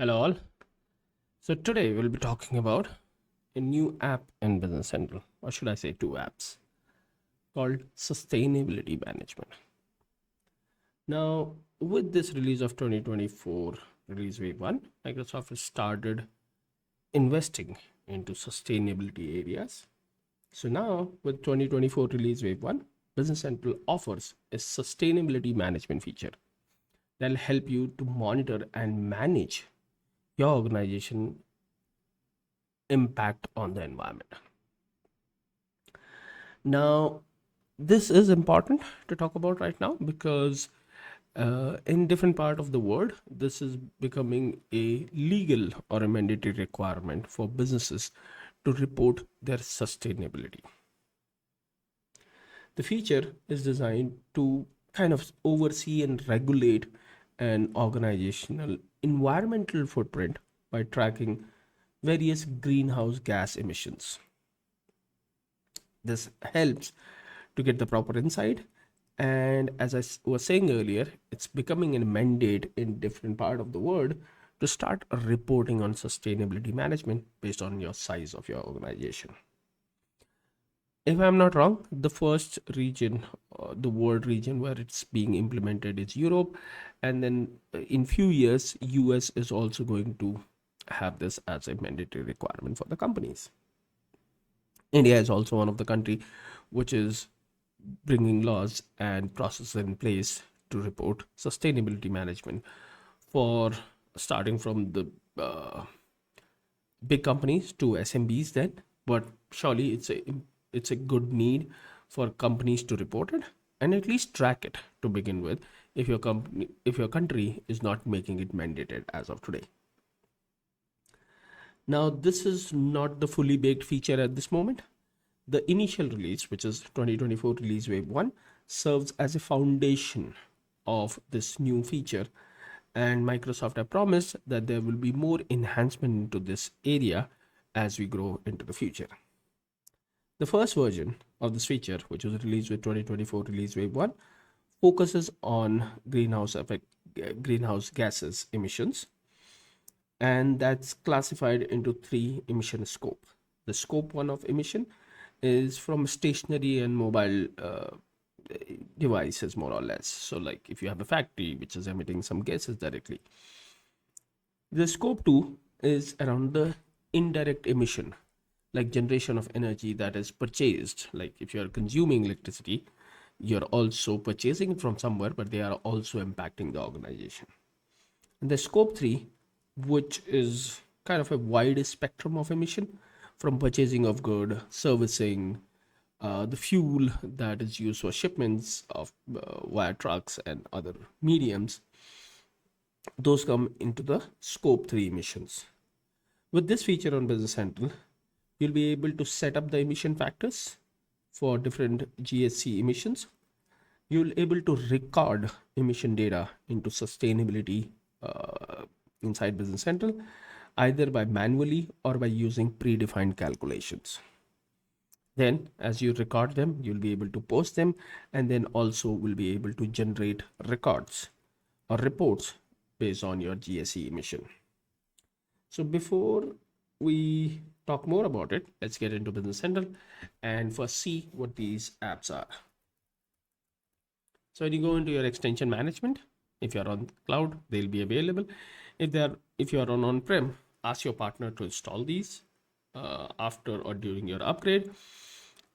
Hello all. So today we'll be talking about a new app in Business Central, or should I say two apps, called Sustainability Management. Now, with this release of 2024 release wave 1, Microsoft has started investing into sustainability areas. So now with 2024 release wave 1, Business Central offers a sustainability management feature that'll help you to monitor and manage your organization impact on the environment. Now, this is important to talk about right now because in different part of the world, this is becoming a legal or a mandatory requirement for businesses to report their sustainability. The feature is designed to kind of oversee and regulate an organizational environmental footprint by tracking various greenhouse gas emissions. This helps to get the proper insight, and as I was saying earlier, it's becoming a mandate in different part of the world to start reporting on sustainability management based on your size of your organization. If I'm not wrong, the first region, the world region where it's being implemented is Europe, and then in few years US is also going to have this as a mandatory requirement for the companies. India is also one of the country which is bringing laws and processes in place to report sustainability management for starting from the big companies to SMBs then. But surely it's a good need for companies to report it and at least track it to begin with if your country is not making it mandated as of today. Now, this is not the fully baked feature at this moment. The initial release, which is 2024 release wave 1, serves as a foundation of this new feature, and Microsoft have promised that there will be more enhancement into this area as we grow into the future. The first version of this feature, which was released with 2024 release wave 1, focuses on greenhouse gases emissions, and that's classified into three emission scope. The scope 1 of emission is from stationary and mobile devices, more or less. So like if you have a factory which is emitting some gases directly. The scope 2 is around the indirect emission, like generation of energy that is purchased. Like if you are consuming electricity, you're also purchasing it from somewhere, but they are also impacting the organization. And the scope 3, which is kind of a wide spectrum of emission, from purchasing of good, servicing, the fuel that is used for shipments of via trucks and other mediums, those come into the scope 3 emissions. With this feature on Business Central, you'll be able to set up the emission factors for different GSC emissions. You'll able to record emission data into sustainability inside Business Central, either by manually or by using predefined calculations. Then as you record them, you'll be able to post them, and then also will be able to generate records or reports based on your GSE emission. So before we talk more about it, let's get into Business Central and first see what these apps are. So when you go into your extension management, if you're on cloud, they'll be available. If you're on on-prem, ask your partner to install these after or during your upgrade,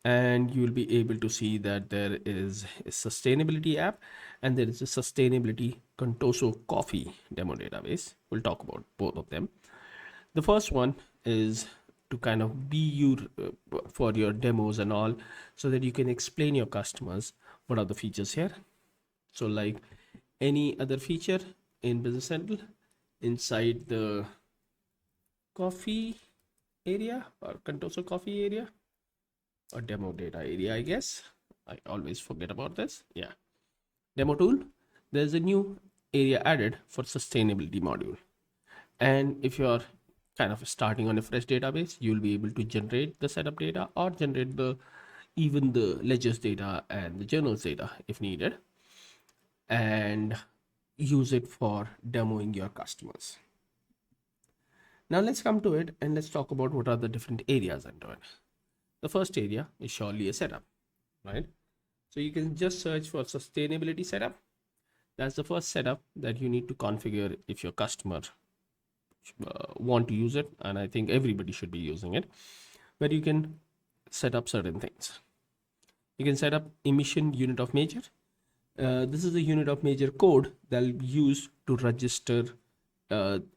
and you'll be able to see that there is a sustainability app and there is a sustainability Contoso coffee demo database. We'll talk about both of them. The first one is to kind of be you for your demos and all, so that you can explain your customers what are the features here. So like any other feature in Business Central, inside the coffee area or Contoso coffee area or demo data area, I guess I always forget about this. Yeah, demo tool, there's a new area added for sustainability module. And if you're kind of starting on a fresh database, you'll be able to generate the setup data or generate even the ledgers data and the journals data if needed, and use it for demoing your customers. Now let's come to it and let's talk about what are the different areas under it. The first area is surely a setup, right? So you can just search for sustainability setup. That's the first setup that you need to configure if your customer want to use it, and I think everybody should be using it, where you can set up certain things. You can set up emission unit of measure. This is the unit of measure code that will be used to register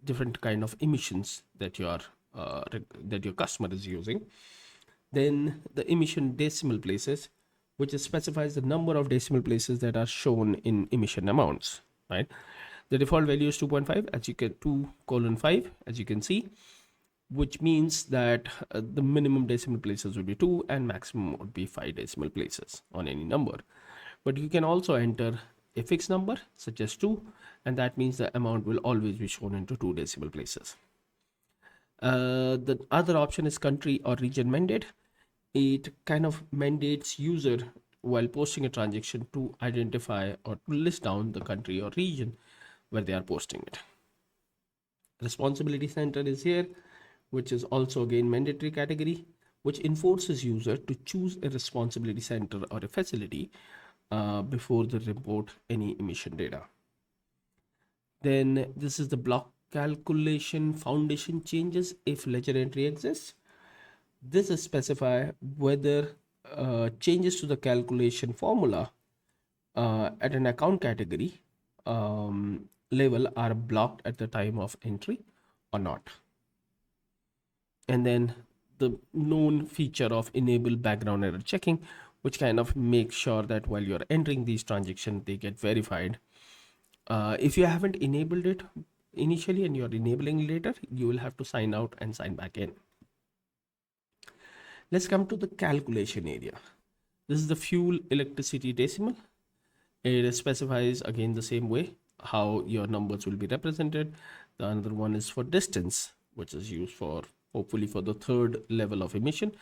different kind of emissions that that your customer is using. Then the emission decimal places, which specifies the number of decimal places that are shown in emission amounts, right? The default value is 2.5, as you can 2:5, as you can see, which means that the minimum decimal places would be 2 and maximum would be 5 decimal places on any number. But you can also enter a fixed number such as 2, and that means the amount will always be shown into 2 decimal places. The other option is country or region mandate. It kind of mandates user while posting a transaction to identify or to list down the country or region where they are posting it. Responsibility center is here, which is also again mandatory category, which enforces user to choose a responsibility center or a facility before they report any emission data. Then this is the block calculation foundation changes if ledger entry exists. This is specify whether changes to the calculation formula at an account category level are blocked at the time of entry or not. And then the known feature of enable background error checking, which kind of makes sure that while you're entering these transactions, they get verified. If you haven't enabled it initially and you're enabling later, you will have to sign out and sign back in. Let's come to the calculation area. This is the fuel electricity decimal. It specifies again the same way how your numbers will be represented. The another one is for distance, which is used for hopefully for the third level of emission.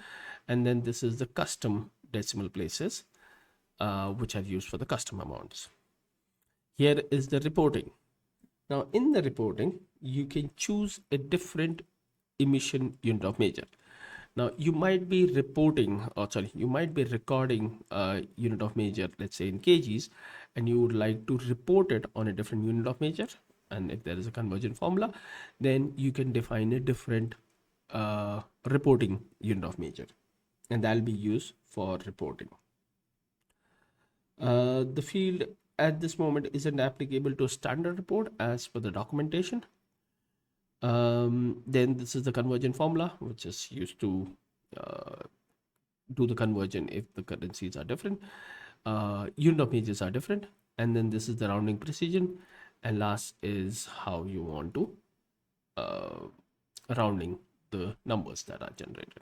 And then this is the custom decimal places, which are used for the custom amounts. Here is the reporting. Now in the reporting, you can choose a different emission unit of measure. Now you might be you might be recording a unit of measure, let's say in kgs, and you would like to report it on a different unit of measure. And if there is a conversion formula, then you can define a different reporting unit of measure, and that'll be used for reporting. The field at this moment isn't applicable to a standard report as per the documentation. Then this is the conversion formula, which is used to do the conversion if the currencies are different, unit of measures are different. And then this is the rounding precision, and last is how you want to rounding the numbers that are generated.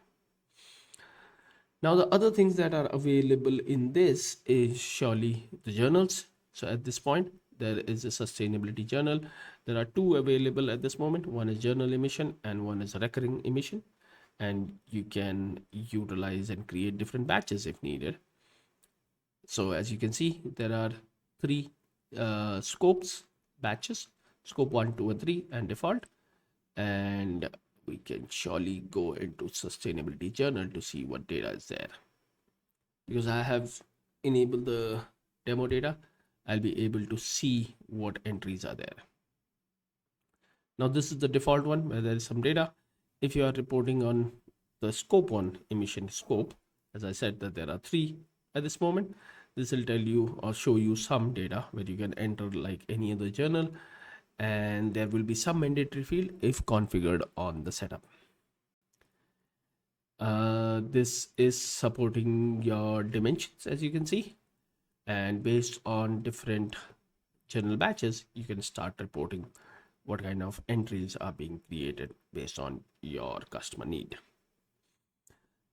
Now the other things that are available in this is surely the journals. So at this point, there is a sustainability journal. There are two available at this moment. One is journal emission and one is recurring emission. And you can utilize and create different batches if needed. So as you can see, there are three scopes, batches, scope 1, 2, and 3, and default. And we can surely go into sustainability journal to see what data is there. Because I have enabled the demo data, I'll be able to see what entries are there. Now this is the default one where there is some data. If you are reporting on the scope 1 emission scope, as I said that there are 3 at this moment, this will tell you or show you some data where you can enter like any other journal, and there will be some mandatory field if configured on the setup. This is supporting your dimensions, as you can see, and based on different journal batches, you can start reporting what kind of entries are being created based on your customer need.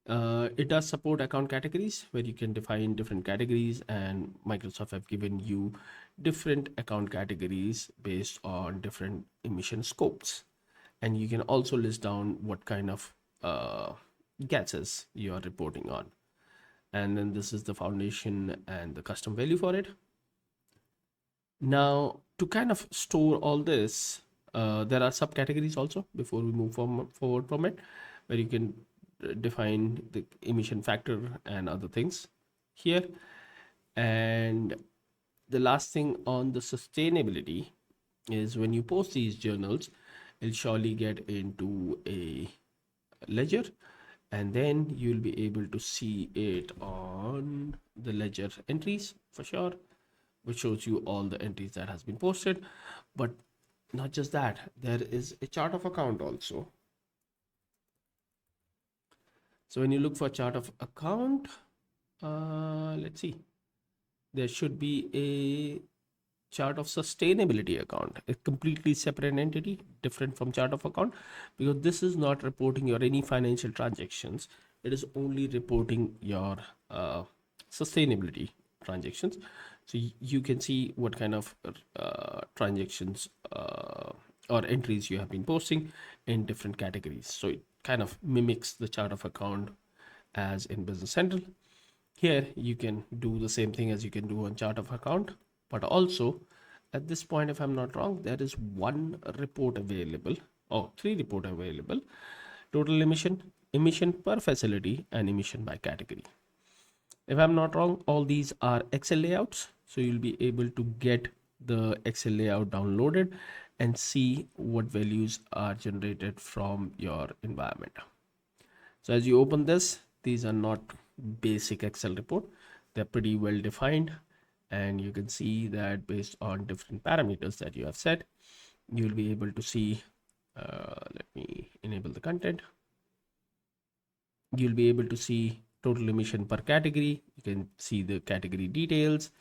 It does support account categories where you can define different categories, and Microsoft have given you different account categories based on different emission scopes. And you can also list down what kind of gases you are reporting on. And then this is the foundation and the custom value for it. Now, to kind of store all this, There are subcategories also before we move forward from it, where you can define the emission factor and other things here. And the last thing on the sustainability is when you post these journals, it'll surely get into a ledger, and then you'll be able to see it on the ledger entries for sure, which shows you all the entries that has been posted. But not just that, there is a chart of account also. So when you look for chart of account, let's see, there should be a chart of sustainability account, a completely separate entity, different from chart of account, because this is not reporting your any financial transactions. It is only reporting your sustainability transactions. So you can see what kind of transactions or entries you have been posting in different categories. So it kind of mimics the chart of account as in Business Central. Here you can do the same thing as you can do on chart of account, but also at this point, if I'm not wrong, there is one report available, or three report available: total emission, emission per facility, and emission by category. If I'm not wrong, all these are Excel layouts, so you'll be able to get the Excel layout downloaded and see what values are generated from your environment. So as you open this, these are not basic Excel report. They're pretty well defined, and you can see that based on different parameters that you have set, you'll be able to see, let me enable the content. You'll be able to see total emission per category. You can see the category details.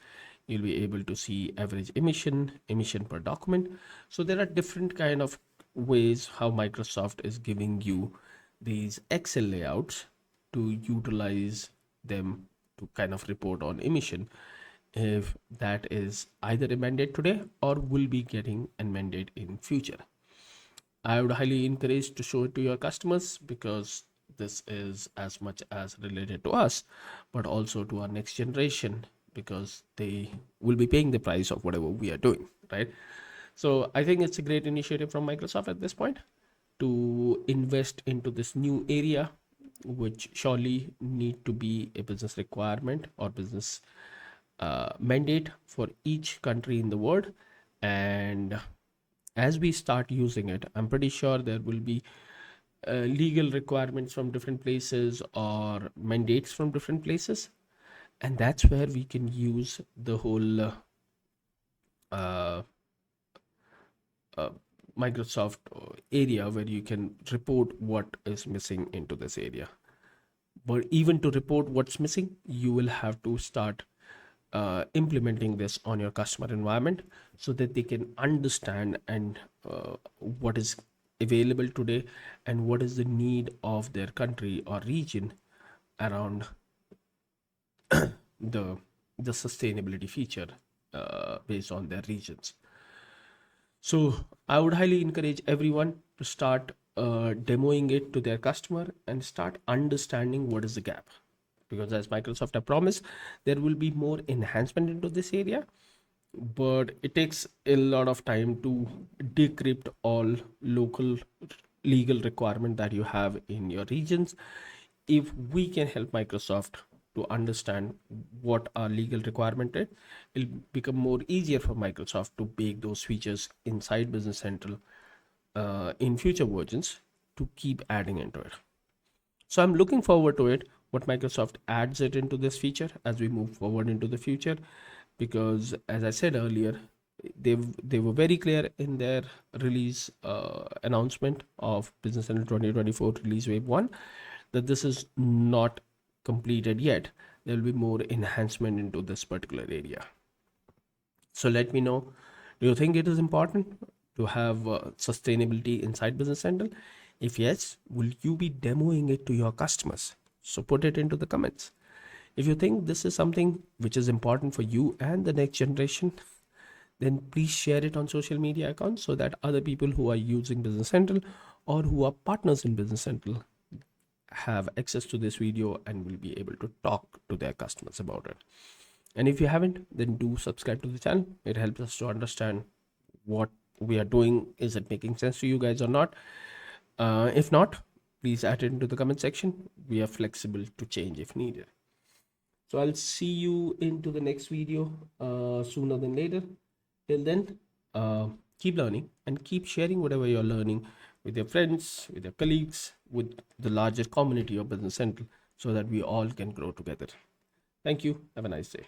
You'll be able to see average emission, emission per document. So there are different kind of ways how Microsoft is giving you these Excel layouts to utilize them to kind of report on emission, if that is either a mandate today or will be getting a mandate in future. I would highly encourage to show it to your customers, because this is as much as related to us, but also to our next generation, because they will be paying the price of whatever we are doing, right? So I think it's a great initiative from Microsoft at this point to invest into this new area, which surely need to be a business requirement or business mandate for each country in the world. And as we start using it, I'm pretty sure there will be legal requirements from different places or mandates from different places, and that's where we can use the whole uh, uh, Microsoft area, where you can report what is missing into this area. But even to report what's missing, you will have to start implementing this on your customer environment, so that they can understand and what is available today and what is the need of their country or region around the the sustainability feature based on their regions. So I would highly encourage everyone to start demoing it to their customer and start understanding what is the gap, because as Microsoft have promised, there will be more enhancement into this area, but it takes a lot of time to decrypt all local legal requirement that you have in your regions. If we can help Microsoft to understand what our legal requirement is, it'll become more easier for Microsoft to bake those features inside Business Central in future versions, to keep adding into it. So I'm looking forward to it, what Microsoft adds it into this feature as we move forward into the future, because as I said earlier, they were very clear in their release announcement of Business Central 2024 release wave 1, that this is not completed yet. There will be more enhancement into this particular area. So let me know, do you think it is important to have sustainability inside Business Central? If yes, will you be demoing it to your customers? So put it into the comments. If you think this is something which is important for you and the next generation, then please share it on social media accounts, so that other people who are using Business Central or who are partners in Business Central have access to this video and will be able to talk to their customers about it. And if you haven't, then do subscribe to the channel. It helps us to understand what we are doing, is it making sense to you guys or not? If not, please add it into the comment section. We are flexible to change if needed. So I'll see you into the next video sooner than later. Till then, keep learning and keep sharing whatever you're learning with your friends, with your colleagues, with the larger community of Business Central, so that we all can grow together. Thank you. Have a nice day.